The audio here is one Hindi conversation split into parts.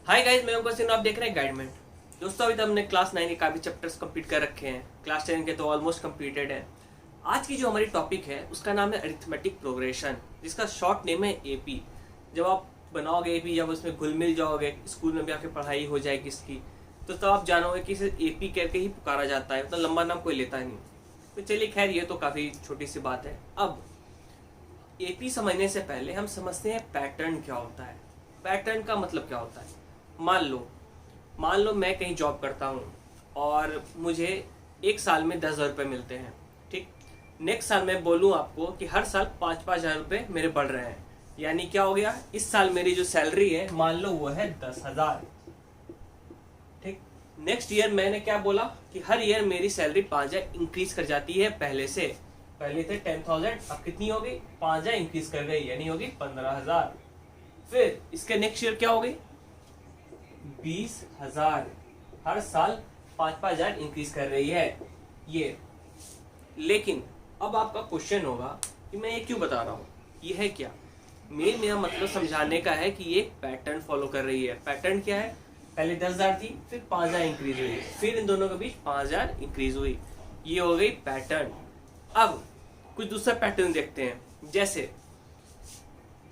हाय गाइस, मैं उपस्थित हूं, आप देख रहे हैं गाइडमेंट। दोस्तों, अभी तक हमने क्लास 9 के काफ़ी चैप्टर्स कंप्लीट कर रखे हैं। क्लास 10 के तो ऑलमोस्ट कंप्लीटेड है। आज की जो हमारी टॉपिक है उसका नाम है अरिथमेटिक प्रोग्रेशन, जिसका शॉर्ट नेम है एपी। जब आप बनाओगे एपी, जब उसमें घुल मिल जाओगे, स्कूल में भी आपकी पढ़ाई हो जाएगी इसकी, तो तब आप जानोगे कि इसे एपी करके ही पुकारा जाता है। मतलब लंबा नाम कोई लेता नहीं। तो चलिए, खैर ये तो काफ़ी छोटी सी बात है। अब एपी समझने से पहले हम समझते हैं पैटर्न क्या होता है। पैटर्न का मतलब क्या होता है। मान लो मैं कहीं जॉब करता हूँ और मुझे एक साल में 10,000 रुपये मिलते हैं। ठीक, नेक्स्ट साल मैं बोलूँ आपको कि हर साल 5,000 रुपये मेरे बढ़ रहे हैं। यानी क्या हो गया, इस साल मेरी जो सैलरी है मान लो वो है 10,000। ठीक, नेक्स्ट ईयर मैंने क्या बोला कि हर ईयर मेरी सैलरी 5,000 इंक्रीज कर जाती है। पहले थे 10,000, अब कितनी हो गई, 5,000 इंक्रीज कर गई, यानी होगी 15,000। फिर इसके नेक्स्ट ईयर क्या हो गई, 20,000। हर साल 5,000 इंक्रीज कर रही है ये। लेकिन अब आपका क्वेश्चन होगा कि मैं ये क्यों बता रहा हूँ, ये है क्या। मेरा मतलब समझाने का है कि ये पैटर्न फॉलो कर रही है। पैटर्न क्या है, पहले 10,000 थी, फिर 5,000 इंक्रीज हुई, फिर इन दोनों के बीच 5,000 इंक्रीज हुई। ये हो गई पैटर्न। अब कुछ दूसरा पैटर्न देखते हैं। जैसे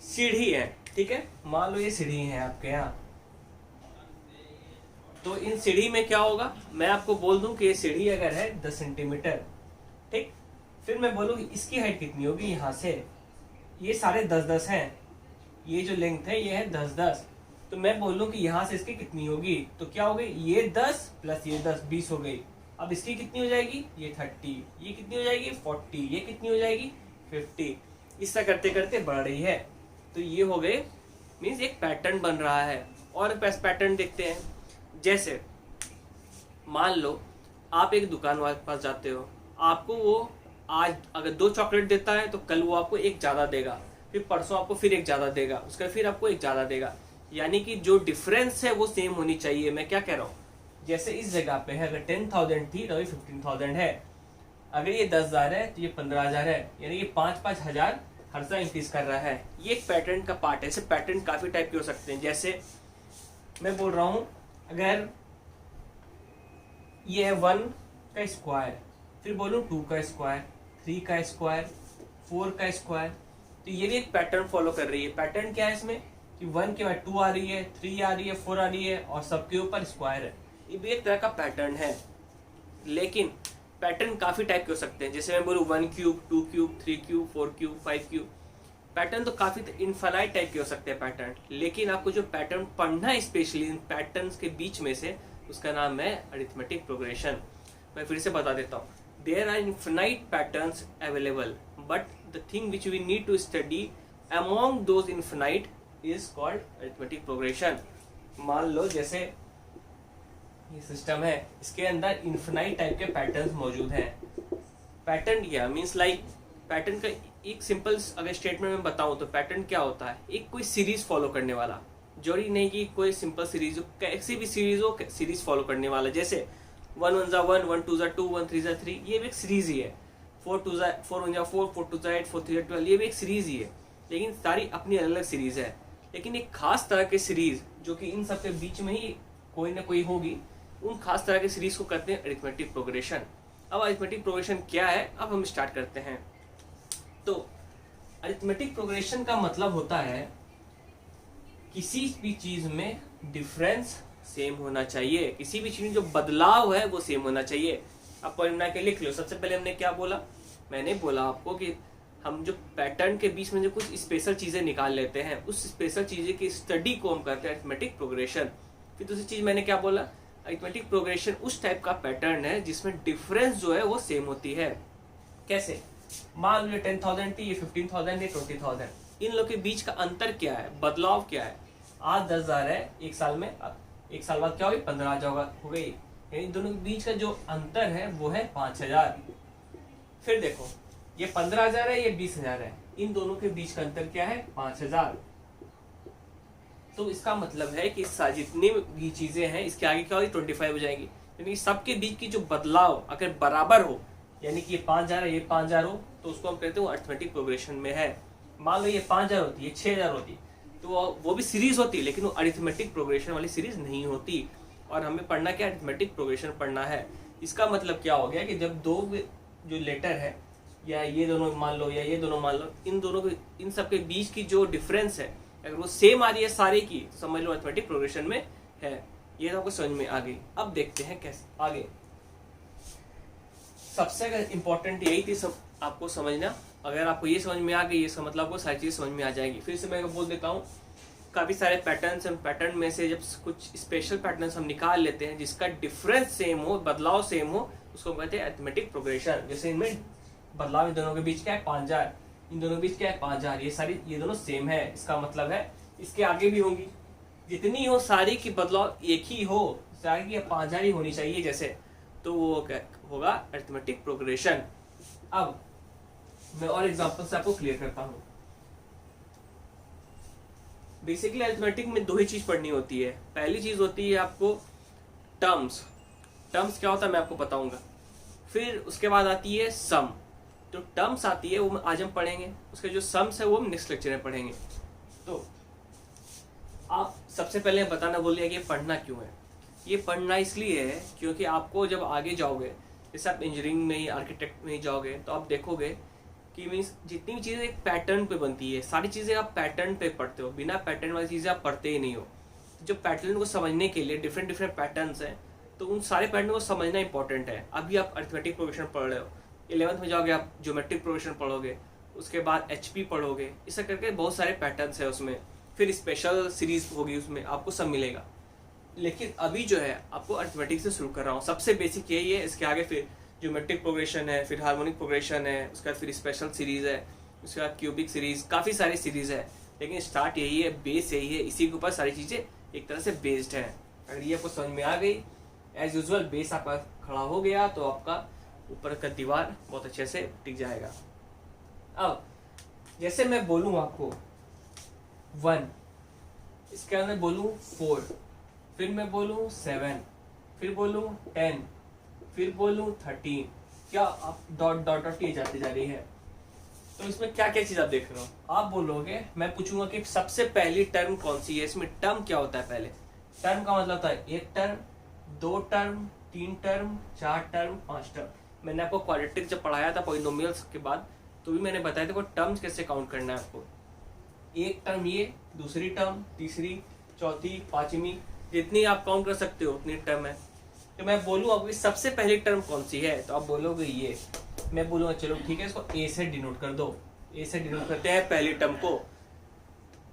सीढ़ी है, ठीक है, मान लो ये सीढ़ी है आपके यहाँ। तो इन सीढ़ी में क्या होगा, मैं आपको बोल दूं कि ये सीढ़ी अगर है 10 सेंटीमीटर, ठीक, फिर मैं बोलूँ कि इसकी हाइट कितनी होगी यहाँ से। ये सारे 10-10 हैं, ये जो लेंथ है ये है 10-10। तो मैं बोलूँ कि यहाँ से इसकी कितनी होगी, तो क्या हो गई, ये 10 प्लस ये 10, 20 हो गई। अब इसकी कितनी हो जाएगी, ये 30, ये कितनी हो जाएगी 40, ये कितनी हो जाएगी 50। इस तरह करते करते बढ़ रही है। तो ये हो गए, मीन्स एक पैटर्न बन रहा है। और पैटर्न देखते हैं। जैसे मान लो आप एक दुकान वाले के पास जाते हो, आपको वो आज अगर 2 चॉकलेट देता है तो कल वो आपको एक ज़्यादा देगा, फिर परसों आपको फिर एक ज़्यादा देगा, उसका फिर आपको एक ज़्यादा देगा। यानी कि जो डिफरेंस है वो सेम होनी चाहिए। मैं क्या कह रहा हूँ, जैसे इस जगह पे है, अगर 10,000 थी तो अभी 15,000 है। अगर ये 10,000 है तो ये 15,000 है, यानी ये 5-5 हजार हर साल इंक्रीज कर रहा है। ये एक पैटर्न का पार्ट है। ऐसे पैटर्न काफ़ी टाइप के हो सकते हैं। जैसे मैं बोल रहा हूँ, अगर ये है 1 का स्क्वायर, फिर बोलूँ 2 का स्क्वायर, 3 का स्क्वायर, 4 का स्क्वायर, तो ये भी एक पैटर्न फॉलो कर रही है। पैटर्न क्या है इसमें कि 1 के बाद 2 आ रही है, 3 आ रही है, 4 आ रही है, और सबके ऊपर स्क्वायर है। ये भी एक तरह का पैटर्न है। लेकिन पैटर्न काफ़ी टाइप के हो सकते हैं। जैसे मैं बोलूँ 1 cube, 2 cube, 3 cube, 4 cube, 5 cube. Pattern तो काफ़ी इनफाइनाइट टाइप के हो सकते हैं पैटर्न। लेकिन आपको जो पैटर्न पढ़ना है स्पेशली इन पैटर्न्स के बीच में से, उसका नाम है अरिथमेटिक प्रोग्रेशन। मैं फिर से बता देता हूँ, there are infinite patterns available, but the thing which we need to study among those infinite is called arithmetic progression. मान लो जैसे ये सिस्टम है, इसके अंदर इनफाइनाइट टाइप के पैटर्न्स मौजूद हैं। पैटर्न क्या मीन्स, लाइक पैटर्न का एक सिंपल अगर स्टेटमेंट में बताऊं तो पैटर्न क्या होता है, एक कोई सीरीज फॉलो करने वाला। जरूरी नहीं कि कोई सिंपल सीरीज हो, कैसी भी सीरीज हो, सीरीज फॉलो करने वाला। जैसे 1 1 जा 1, 1 2 जा 2, 1 3 जा 3, ये भी एक सीरीज ही है। 4 2 जा 4, 1 जा 4, 4 2 जा 8, 4 3 जा 12, ये भी एक सीरीज ही है। लेकिन सारी अपनी अलग अलग सीरीज है। लेकिन एक खास तरह की सीरीज जो कि इन सबके बीच में ही कोई ना कोई होगी, उन खास तरह की सीरीज को कहते हैं अरिथमेटिक प्रोग्रेशन। अब अरिथमेटिक प्रोग्रेशन क्या है, अब हम स्टार्ट करते हैं। तो अरिथमेटिक प्रोग्रेशन का मतलब होता है किसी भी चीज में डिफरेंस सेम होना चाहिए, किसी भी चीज में जो बदलाव है वो सेम होना चाहिए। अब पॉइंट बना के लिख लो। सबसे पहले हमने क्या बोला, मैंने बोला आपको कि हम जो पैटर्न के बीच में जो कुछ स्पेशल चीजें निकाल लेते हैं, उस स्पेशल चीजें की स्टडी को हम करते हैं अरिथमेटिक प्रोग्रेशन। फिर दूसरी चीज मैंने क्या बोला, अरिथमेटिक प्रोग्रेशन उस टाइप का पैटर्न है जिसमें डिफरेंस जो है वो सेम होती है। कैसे, मान लो 10,000 थी, ये 15,000 है, 20,000। इन लोग के बीच का अंतर क्या है, बदलाव क्या है। आज 10,000 है, एक साल में, एक साल बाद क्या होगी, 15,000 हो गई। यानी दोनों के बीच का जो अंतर है वो है 5,000। फिर देखो, ये 15,000 है, ये 20,000 है, इन दोनों के बीच का अंतर क्या है, 5,000। तो इसका मतलब है कि जितनी भी चीजें हैं इसके आगे क्या होगी, 25 हो जाएगी। यानी सबके बीच की जो बदलाव अगर बराबर हो, यानी कि ये 5,000 है, ये 5,000 हो, तो उसको हम कहते हैं वो अरिथमेटिक प्रोग्रेशन में है। मान लो ये 5,000 होती है, 6,000 होती, तो वो भी सीरीज होती है, लेकिन वो अरिथमेटिक प्रोग्रेशन वाली सीरीज नहीं होती। और हमें पढ़ना क्या, अरिथमेटिक प्रोग्रेशन पढ़ना है। इसका मतलब क्या हो गया कि जब दो जो लेटर है, या ये दोनों मान लो या ये दोनों मान लो, इन दोनों के, इन सब के बीच की जो डिफरेंस है अगर वो सेम आ रही है सारे की, तो समझ लो अरिथमेटिक प्रोग्रेशन में है। ये तो आपको समझ में आ गई। अब देखते हैं कैसे आगे। सबसे इम्पोर्टेंट यही थी सब आपको समझना। अगर आपको ये समझ में आ गई, इसका मतलब आपको सारी चीज़ समझ में आ जाएगी। फिर से मैं बोल देता हूँ, काफ़ी सारे पैटर्न्स हैं, पैटर्न में से जब कुछ स्पेशल पैटर्न्स हम निकाल लेते हैं जिसका डिफरेंस सेम हो, बदलाव सेम हो, उसको कहते हैं अरिथमेटिक प्रोग्रेशन। जैसे इनमें बदलाव इन दोनों के बीच क्या है, 5000, इन दोनों के बीच क्या है 5000, ये दोनों सेम है। इसका मतलब है इसके आगे भी होंगी, जितनी हो सारी की बदलाव एक ही हो, सारी की 5000 ही होनी चाहिए जैसे, तो वो होगा अरिथमेटिक प्रोग्रेशन। अब मैं और एग्जांपल से आपको क्लियर करता हूँ। बेसिकली अरिथमेटिक में दो ही चीज पढ़नी होती है। पहली चीज होती है आपको टर्म्स। टर्म्स क्या होता है मैं आपको बताऊंगा। फिर उसके बाद आती है सम। जो टर्म्स आती है वो आज हम पढ़ेंगे, उसके जो सम्स है वो हम नेक्स्ट लेक्चर में पढ़ेंगे। तो आप सबसे पहले बताना बोलिए कि ये पढ़ना क्यों है। ये पढ़ना इसलिए है क्योंकि आपको जब आगे जाओगे, जैसे आप इंजीनियरिंग में ही, आर्किटेक्ट में ही जाओगे, तो आप देखोगे कि मीन्स जितनी भी चीज़ें एक पैटर्न पे बनती है, सारी चीज़ें आप पैटर्न पे पढ़ते हो, बिना पैटर्न वाली चीज़ें आप पढ़ते ही नहीं हो। जो पैटर्न को समझने के लिए डिफरेंट डिफरेंट पैटर्न्स हैं, तो उन सारे पैटर्न को समझना इंपॉर्टेंट है। अभी आप अरिथमेटिक प्रोग्रेशन पढ़ रहे हो, 11th में जाओगे आप ज्योमेट्रिक प्रोग्रेशन पढ़ोगे, उसके बाद HP पढ़ोगे, इसे करके बहुत सारे पैटर्न्स है उसमें। फिर स्पेशल सीरीज होगी, उसमें आपको सब मिलेगा। लेकिन अभी जो है आपको अरिथमेटिक से शुरू कर रहा हूँ। सबसे बेसिक यही है, इसके आगे फिर ज्योमेट्रिक प्रोग्रेशन है, फिर हार्मोनिक प्रोग्रेशन है, उसके बाद फिर स्पेशल सीरीज है, उसके बाद क्यूबिक सीरीज, काफ़ी सारी सीरीज है। लेकिन स्टार्ट यही है, बेस यही है, इसी के ऊपर सारी चीज़ें एक तरह से बेस्ड है। अगर ये आपको समझ में आ गई, एज यूजुअल बेस आपका खड़ा हो गया, तो आपका ऊपर का दीवार बहुत अच्छे से टिक जाएगा। अब जैसे मैं बोलूँ आपको 1, इसके अंदर बोलूँ 4, फिर मैं बोलूँ 7, फिर बोलूँ 10, फिर बोलूँ 13, क्या आप डॉट डॉट डॉट ये जाती जा रही है। तो इसमें क्या क्या चीज़ आप देख रहे हो। आप बोलोगे, मैं पूछूंगा कि सबसे पहली टर्म कौन सी है। इसमें टर्म क्या होता है, पहले टर्म का मतलब होता है 1 term, 2 term, 3 term, 4 term, 5 term. मैंने आपको क्वाड्रेटिक जब पढ़ाया था पॉलिनोमियल्स के बाद, तो भी मैंने बताया था टर्म्स कैसे काउंट करना है आपको। एक टर्म ये, दूसरी टर्म, तीसरी, चौथी, पांचवी, जितनी आप काउंट कर सकते हो उतनी टर्म है। तो मैं बोलूँ आपकी सबसे पहली टर्म कौन सी है, तो आप बोलोगे ये। मैं बोलूँगा चलो ठीक है, इसको ए से डिनोट कर दो। ए से डिनोट करते हैं पहली टर्म को।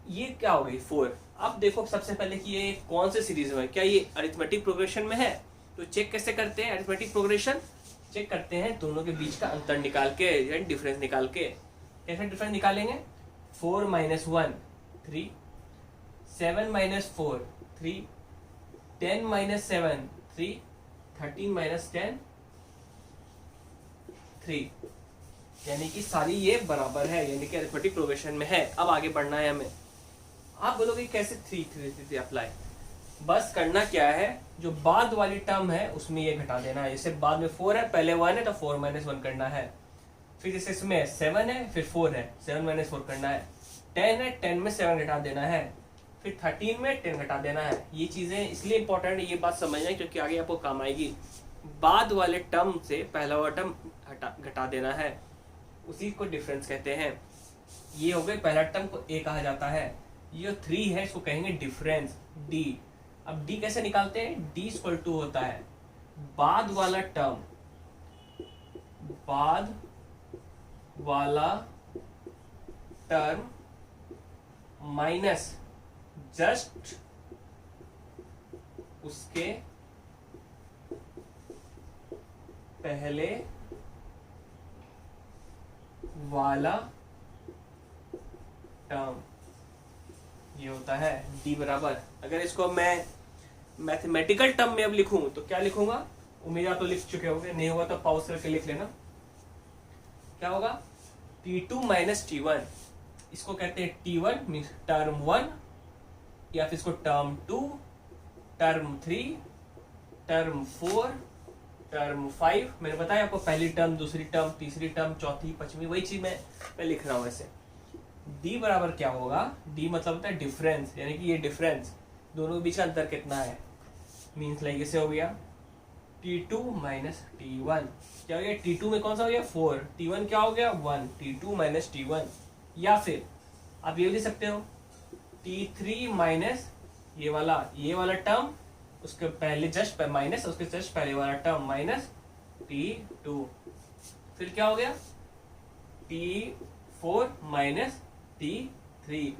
ये क्या हो गई 4। अब देखो सबसे पहले कि ये कौन से सीरीज में है, क्या ये अरिथमेटिक प्रोग्रेशन में है। तो चेक कैसे करते हैं अरिथमेटिक प्रोग्रेशन, चेक करते हैं दोनों के बीच का अंतर निकाल के या डिफरेंस निकाल के। कैसे डिफरेंस निकालेंगे, 4 - 1 3, 7 - 4 3, 10 - 7 3, 13 - 10 3, यानी कि सारी ये बराबर है, यानी कि अरिथमेटिक प्रोग्रेशन में है। अब आगे बढ़ना है हमें। आप बोलोगे कैसे 3 अप्लाई, बस करना क्या है, जो बाद वाली टर्म है उसमें ये घटा देना है। जैसे बाद में 4 है, पहले 1 है, तो 4 - 1 करना है। फिर जैसे इसमें 7 है, फिर 4 है, 7 - 4 करना है। 10 है, 10 में 7 घटा देना है। फिर 13 में 10 घटा देना है। ये चीज़ें इसलिए इंपॉर्टेंट है, ये बात समझना है क्योंकि आगे आपको काम आएगी। बाद वाले टर्म से पहला वाला टर्म घटा देना है, उसी को डिफरेंस कहते हैं। ये हो गए पहला टर्म को ए कहा जाता है। ये 3 है, इसको कहेंगे डिफरेंस, डी। अब डी कैसे निकालते हैं, डी इक्वल टू होता है बाद वाला टर्म, बाद वाला टर्म माइनस जस्ट उसके पहले वाला टर्म। ये होता है डी बराबर। अगर इसको मैं मैथमेटिकल टर्म में अब लिखूं तो क्या लिखूंगा, उम्मीद आप तो लिख चुके होंगे, नहीं होगा तो पॉज करके लिख लेना। क्या होगा, T2 - T1, इसको कहते हैं T1 मीन्स टर्म 1, या फिर इसको टर्म 2, टर्म 3, टर्म 4, टर्म 5। मैंने बताया आपको पहली टर्म, दूसरी टर्म, तीसरी टर्म, चौथी, पांचवी, वही चीज मैं लिख रहा हूँ ऐसे। डी बराबर क्या होगा, डी मतलब होता है डिफरेंस, यानी कि ये डिफरेंस दोनों के बीच का अंतर कितना है, मीन्स लाइक ऐसे हो गया T2 माइनस T1, क्या हो गया T2 में कौन सा हो गया 4, T1 क्या हो गया 1, T2 माइनस T1, या फिर आप ये लिख सकते हो T3 माइनस ये वाला टर्म, उसके पहले जस्ट माइनस, उसके जस्ट पहले वाला टर्म माइनस T2, फिर क्या हो गया T4 माइनस T3,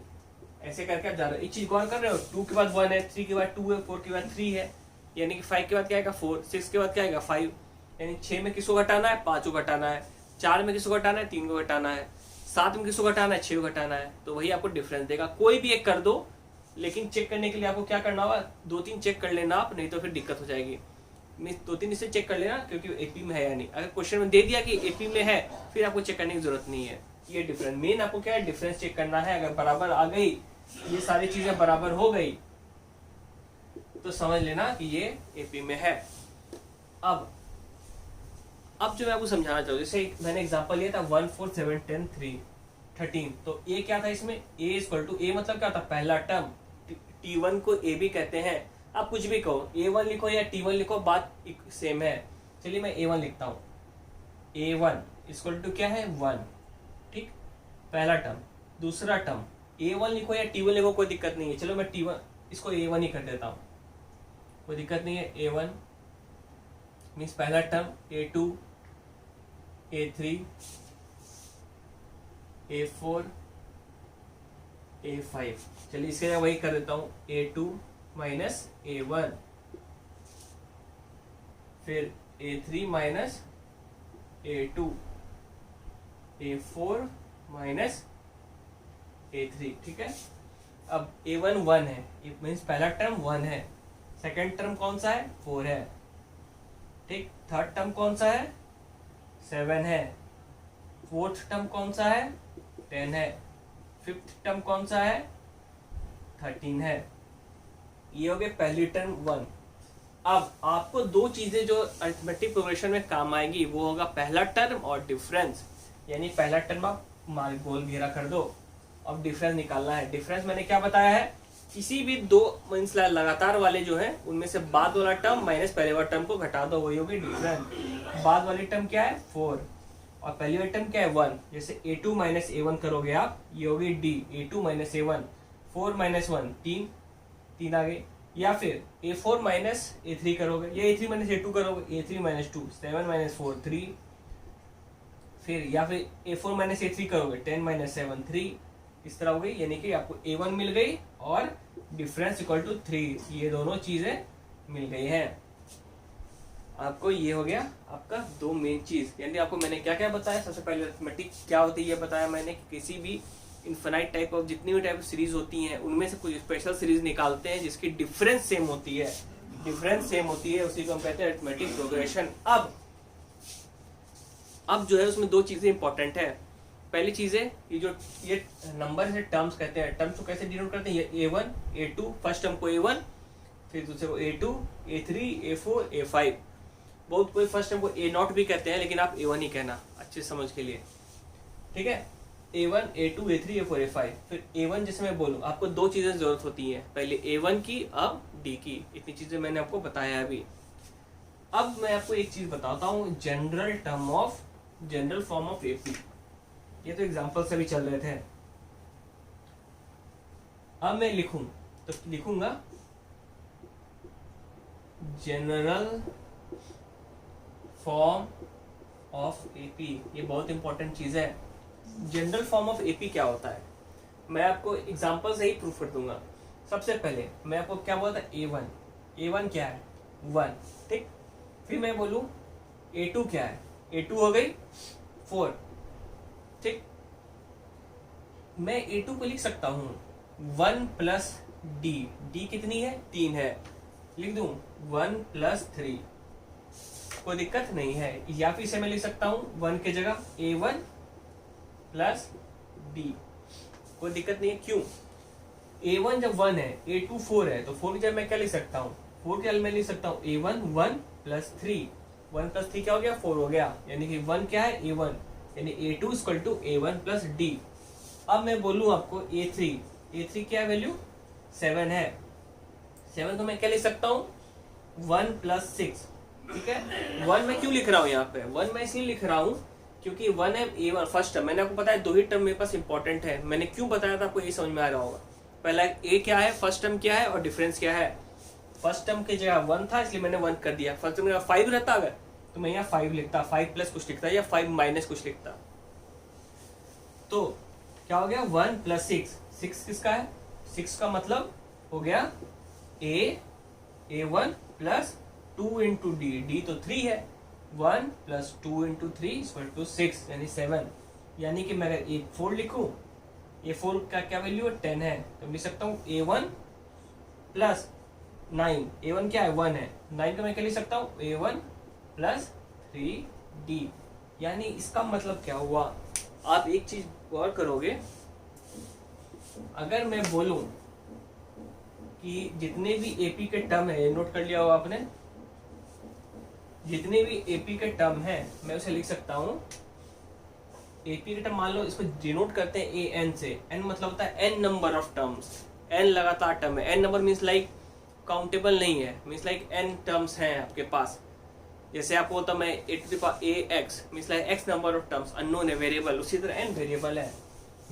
ऐसे करके आप जा रहे हो। एक चीज गौर कर रहे हो, 2 के बाद 1 है, 3 के बाद 2 है, 4 के बाद 3 है, यानी कि 5 के बाद क्या आएगा 4, 6 के बाद क्या आएगा 5, यानी 6 में किसको घटाना है 5 को घटाना है, 4 में किसको घटाना है 3 को घटाना है, 7 में किसको घटाना है 6 को घटाना है, तो वही आपको डिफरेंस देगा। कोई भी एक कर दो, लेकिन चेक करने के लिए आपको क्या करना होगा 2-3 चेक कर लेना आप, नहीं तो फिर दिक्कत हो जाएगी। 2-3 इसे चेक कर लेना, क्योंकि एपी में है या नहीं। अगर क्वेश्चन में दे दिया कि एपी में है, फिर आपको चेक करने की जरूरत नहीं है। ये डिफरेंस मेन आपको क्या है, डिफरेंस चेक करना है। अगर बराबर आ गई, ये सारी चीजें बराबर हो गई, तो समझ लेना कि ये एपी में है। अब जो मैं आपको समझाना चाहूँ, जैसे मैंने एग्जांपल लिया था 1 4 7 10 3 13, तो ए क्या था इसमें, ए इक्वल टू, ए मतलब क्या था पहला टर्म, T1 को ए भी कहते हैं। आप कुछ भी कहो, A1 लिखो या T1 लिखो, बात सेम है। चलिए मैं A1 लिखता हूँ, A1 इक्वल टू क्या है 1, ठीक, पहला टर्म। दूसरा टर्म A1 लिखो या T1 लिखो, कोई दिक्कत नहीं है। चलो मैं T1 इसको A1 ही कर देता हूँ, कोई दिक्कत नहीं है। A1 मीन्स पहला term, A2 A3 A4 A5, चलिए इसके वही कर देता हूँ A2 माइनस A1, फिर A3 minus A2, A4 minus A3, ठीक है। अब A1 1 है, मीन्स पहला टर्म 1 है, सेकंड टर्म कौन सा है 4 है, ठीक, थर्ड टर्म कौन सा है 7 है, फोर्थ टर्म कौन सा है 10 है, फिफ्थ टर्म कौन सा है 13 है। ये हो गया पहली टर्म 1। अब आपको दो चीजें जो अरिथमेटिक प्रोग्रेशन में काम आएगी, वो होगा पहला टर्म और डिफरेंस। यानी पहला टर्म आप गोल घेरा कर दो, अब डिफरेंस निकालना है। डिफरेंस मैंने क्या बताया है, किसी भी दो मीन्स लगातार वाले जो है, उनमें से बाद वाला टर्म माइनस पहले वाले टर्म को घटा दो, वही होगी डिफरेंस। बाद वाली टर्म क्या है 4 और पहली वाली टर्म क्या है 1। जैसे A2 माइनस A1 करोगे आप, ये होगी D, A2 minus A1, 4 minus 1 3 आ गई। या फिर A4 माइनस A3 करोगे, या A3 माइनस A2 करोगे, A3 माइनस 2 7 माइनस 4 3, फिर या फिर A4 माइनस A3 करोगे 10 माइनस 7 3, इस तरह हो गई। यानी कि आपको A1 मिल गई और डिफरेंस इक्वल टू 3, ये दोनों चीजें मिल गई हैं आपको। ये हो गया आपका दो मेन चीज। यानी आपको मैंने क्या क्या बताया, सबसे पहले अरिथमेटिक क्या होती है ये बताया मैंने, कि किसी भी इनफाइनाइट टाइप ऑफ जितनी भी टाइप ऑफ सीरीज होती हैं, उनमें से कुछ स्पेशल सीरीज निकालते हैं जिसकी डिफरेंस सेम होती है, डिफरेंस सेम होती है, उसी को हम कहते हैं अरिथमेटिक प्रोग्रेशन। अब जो है उसमें दो चीजें इंपॉर्टेंट है। पहली चीज है ये नंबर है, टर्म्स कहते हैं। टर्म्स को कैसे डिनोट करते हैं, ये A1 A2, फर्स्ट टर्म को A1, फिर दूसरे को A2 A3 A4 A5। बहुत कोई फर्स्ट टर्म को A0 भी कहते हैं, लेकिन आप A1 ही कहना अच्छे समझ के लिए, ठीक है। A1 A2 A3 A4 A5। फिर A1 जैसे मैं बोलूँ, आपको दो चीजें जरूरत होती हैं, पहले A1 की, अब D की। इतनी चीजें मैंने आपको बताया अभी। अब मैं आपको एक चीज बताता हूँ, जनरल फॉर्म ऑफ AP। ये तो एग्जाम्पल से भी चल रहे थे। अब मैं लिखूं तो लिखूंगा जनरल फॉर्म ऑफ AP। ये बहुत इंपॉर्टेंट चीज है। जनरल फॉर्म ऑफ AP क्या होता है, मैं आपको एग्जांपल से ही प्रूफ कर दूंगा। सबसे पहले मैं आपको क्या बोलता है, A1 क्या है 1, ठीक। फिर मैं बोलूं A2 क्या है, A2 हो गई 4, ठीक। मैं A2 को लिख सकता हूं 1 प्लस D कितनी है 3 है, लिख दूं 1 प्लस 3, कोई दिक्कत नहीं है। या फिर से मैं लिख सकता हूं 1 के जगह A1 प्लस D, कोई दिक्कत नहीं है। क्यों, A1 जब 1 है, A2 4 है, तो 4 की जगह मैं क्या लिख सकता हूँ, 4 के जगह मैं लिख सकता हूँ A1 1 प्लस 3, 1 प्लस 3 क्या हो गया 4 हो गया। यानी कि 1 क्या है A1, यानी A2 equal to A1 plus D। अब मैं बोलूं आपको A3 क्या वैल्यू 7 है। 7 को मैं क्या लिख सकता हूँ 1 + 6, ठीक है। 1 मैं क्यों लिख रहा हूँ यहाँ पे, 1 मैं इसलिए लिख रहा हूँ क्योंकि 1 है A1 फर्स्ट टर्म। मैंने आपको बताया 2 ही टर्म मेरे पास इंपॉर्टेंट है, मैंने क्यों बताया था आपको ये समझ में आ रहा होगा। पहला A क्या है, फर्स्ट टर्म क्या है और डिफरेंस क्या है। फर्स्ट टर्म की जगह 1 था इसलिए मैंने 1 कर दिया। फर्स्ट टर्म 5 रहता अगर तो मैं यहाँ 5 लिखता, 5 प्लस कुछ लिखता या 5 माइनस कुछ लिखता। तो क्या हो गया 1 + 6, 6 किसका है, 6 का मतलब हो गया A1 + 2 × D तो 3 है। 1 + 2 × 3 = 6 यानी 7। यानी कि मैं अगर A4 लिखूं, A4 का क्या वैल्यू है 10 है, तो लिख सकता हूँ A1 + 9। A1 क्या है 1 है, 9 का मैं क्या लिख सकता हूँ A1 + 3D। यानी इसका मतलब क्या हुआ, आप एक चीज गौर करोगे, अगर मैं बोलूं कि जितने भी एपी के टर्म है, नोट कर लिया हो आपने, जितने भी एपी के टर्म है मैं उसे लिख सकता हूं एपी के टर्म। मान लो इसको डिनोट करते हैं एन से, एन मतलब होता है n number of terms, n लगातार टर्म है। N number means like countable नहीं है, मीन्स लाइक एन टर्म्स हैं आपके पास। जैसे आपको बोलता मैं ax means like x number of terms, unknown है वेरिएबल, उसी तरह n वेरिएबल है।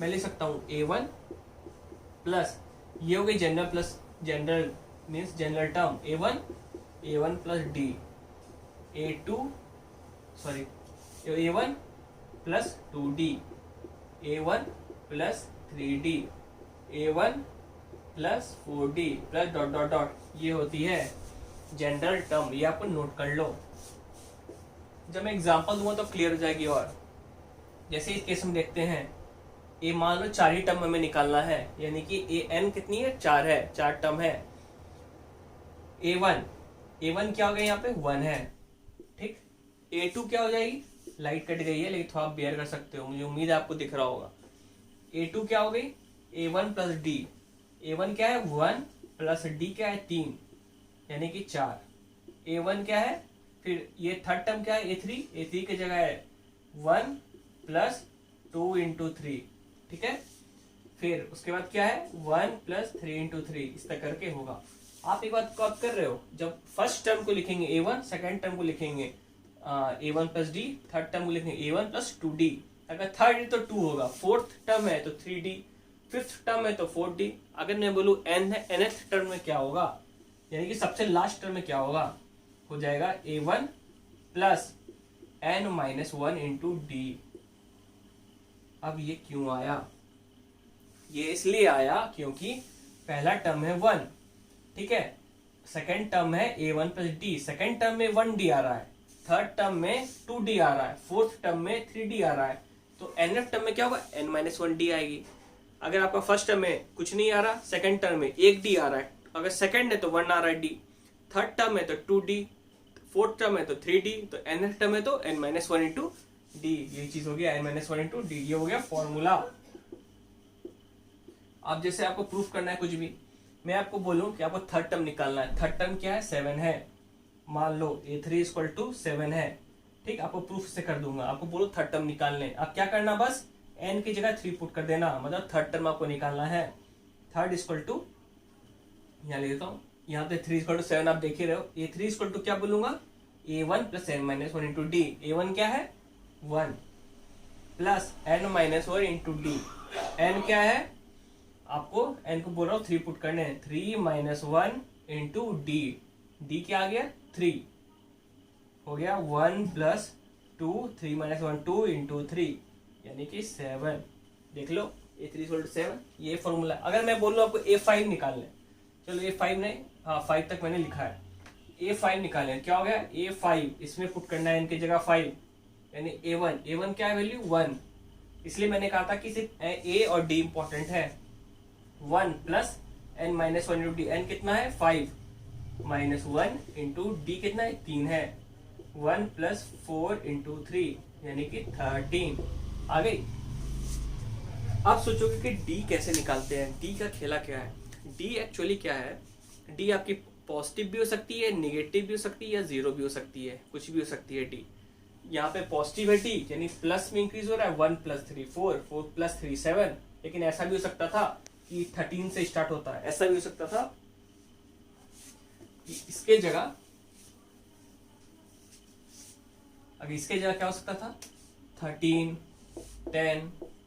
मैं लिख सकता हूँ A1 प्लस ये हो गई general plus general means general term A1 + D, A1 + 2D, A1 + 3D, A1 + 4D plus dot dot dot, ये होती है जनरल टर्म। ये आपको नोट कर लो, जब मैं एग्जांपल दूंगा तो क्लियर हो जाएगी। और जैसे इस केस में देखते हैं, ए मान लो 4 ही टर्म हमें निकालना है, यानी कि ए एन कितनी है 4 है, 4 टर्म है। A1 क्या हो गया यहाँ पे 1 है, ठीक। A2 क्या हो जाएगी, लाइट कट गई है लेकिन थोड़ा बेयर कर सकते हो, मुझे उम्मीद है आपको दिख रहा होगा। A2 क्या हो गई A1 + D, A1 क्या है 1 + D क्या है 3 यानी कि 4। A1 क्या है, फिर ये थर्ड टर्म क्या है A3 की जगह है 1 + 2 × 3, ठीक है। फिर उसके बाद क्या है 1 + 3 × 3, इस तरह करके होगा। आप एक बात कॉप कर रहे हो, जब फर्स्ट टर्म को लिखेंगे A1, सेकंड टर्म को लिखेंगे A1 + D, थर्ड टर्म को लिखेंगे A1 + 2D। अगर थर्ड है तो 2 होगा, फोर्थ टर्म है तो 3D, फिफ्थ टर्म है तो 4D। अगर मैं बोलूँ n है, nth टर्म में क्या होगा, यानी कि सबसे लास्ट टर्म में क्या होगा, हो जाएगा A1 + n - 1 × D। अब ये क्यों आया, ये इसलिए आया क्योंकि पहला टर्म है 1, ठीक है। सेकंड टर्म है A1 + D, सेकंड टर्म में 1D आ रहा है, थर्ड टर्म में 2D आ रहा है, फोर्थ टर्म में 3D आ रहा है, तो nth टर्म में क्या होगा n - 1D आएगी। अगर आपका फर्स्ट टर्म में कुछ नहीं आ रहा, सेकंड टर्म में 1D आ रहा है, अगर सेकंड है तो 1 आ रहा है D, थर्ड टर्म है तो 2D, फोर्थ टर्म है तो 3D, तो nth टर्म है तो n - 1 × D। ये चीज हो गया n - 1 × D, ये हो गया फॉर्मूला। अब जैसे आपको प्रूफ करना है कुछ भी, मैं आपको बोलूं कि आपको थर्ड टर्म निकालना है, थर्ड टर्म क्या है 7 है, मान लो A3 = 7 है, ठीक। आपको प्रूफ से कर दूंगा, आपको बोलो थर्ड टर्म निकालने, आप क्या करना, बस n की जगह 3 पुट कर देना, मतलब थर्ड टर्म आपको निकालना है। थर्ड = यहाँ ले देता हूँ, यहाँ पे 3 = 7 आप देख ही रहे हो। A3 = क्या बोलूंगा A1 + n - 1 × D। A1 क्या है 1 + n - 1 × D, n क्या है, आपको n को बोल रहा हूँ 3 पुट करने हैं, 3 - 1 × D, D क्या आ गया 3, हो गया 1 + 2, 3 - 1 2 × 3 यानी कि 7। देख लो A3 = 7, ये फॉर्मूला। अगर मैं बोल रहा हूँ आपको A5 निकालने, चलो A5 नहीं, हाँ 5 तक मैंने लिखा है, A5 निकालें, क्या हो गया A5, इसमें पुट करना है n की जगह 5 यानी A1 क्या है वैल्यू 1, इसलिए मैंने कहा था कि सिर्फ A और D इंपॉर्टेंट है। 1 + n - 1 × D, n कितना है 5 - 1 × D कितना है 3 है, 1 + 4 × 3 यानी कि 13 आ गई। आप सोचोगे कि D कैसे निकालते हैं, D का खेला क्या है। D एक्चुअली क्या है, D आपकी पॉजिटिव भी हो सकती है, नेगेटिव भी हो सकती है, या 0 भी हो सकती है, कुछ भी हो सकती है D। यहाँ पे पॉजिटिव है D यानी प्लस में इंक्रीज हो रहा है, 1 + 3 4, 4 + 3 7 लेकिन ऐसा भी हो सकता था कि 13 से स्टार्ट होता है, ऐसा भी हो सकता था कि इसके जगह क्या हो सकता था, 13, 10,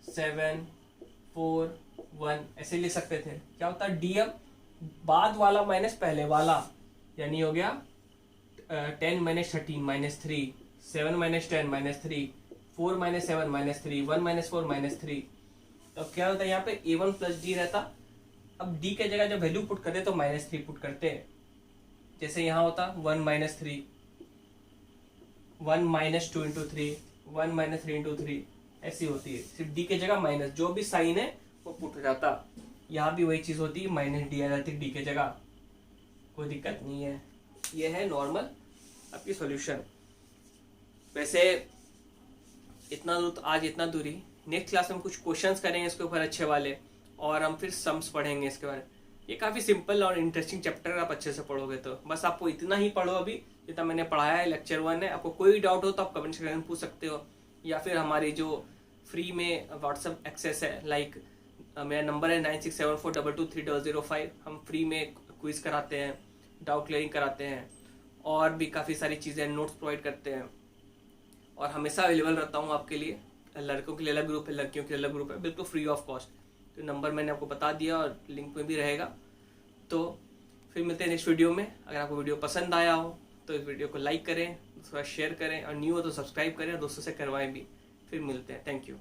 7, 4, 1 ऐसे लिख सकते थे। क्या होता है, DM बाद वाला माइनस पहले वाला, यानी हो गया 10 minus 13 minus 3, 7 minus 10 minus 3, 4 minus 7 minus 3, 1 minus 4 minus 3। तो क्या होता है यहाँ पे A1 प्लस D रहता। अब D के जगह जब वैल्यू पुट करते तो -3 पुट करते हैं। जैसे यहाँ होता 1 minus 3, 1 minus 2 into 3, 1 minus 3 into 3 ऐसी होती है। सिर्फ D के जगह माइनस, जो भी साइन है वो पुट हो जाता। यहाँ भी वही चीज होती है, -D आ जाती D के जगह, कोई दिक्कत नहीं है। ये है नॉर्मल आपकी सॉल्यूशन। वैसे इतना दूर, आज इतना दूरी। नेक्स्ट क्लास में हम कुछ क्वेश्चंस करेंगे इसके ऊपर अच्छे वाले, और हम फिर सम्स पढ़ेंगे इसके बारे में। ये काफ़ी सिंपल और इंटरेस्टिंग चैप्टर है, आप अच्छे से पढ़ोगे तो। बस आपको इतना ही पढ़ो अभी जितना मैंने पढ़ाया है, लेक्चर 1 है। आपको कोई डाउट हो तो आप कमेंट सेक्शन में पूछ सकते हो, या फिर हमारी जो फ्री में व्हाट्सएप एक्सेस है, लाइक मेरा नंबर है 9674223005। हम फ्री में क्विज कराते हैं, डाउट क्लियरिंग कराते हैं, और भी काफ़ी सारी चीज़ें, नोट्स प्रोवाइड करते हैं, और हमेशा अवेलेबल रहता हूँ आपके लिए। लड़कों के लिए अलग ग्रुप है, लड़कियों के लिए अलग ग्रुप है, बिल्कुल फ्री ऑफ कॉस्ट। तो नंबर मैंने आपको बता दिया और लिंक में भी रहेगा। तो फिर मिलते हैं नेक्स्ट वीडियो में। अगर आपको वीडियो पसंद आया हो तो इस वीडियो को लाइक करें, थोड़ा शेयर करें, और न्यू हो तो सब्सक्राइब करें और दोस्तों से करवाएं भी। फिर मिलते हैं, थैंक यू।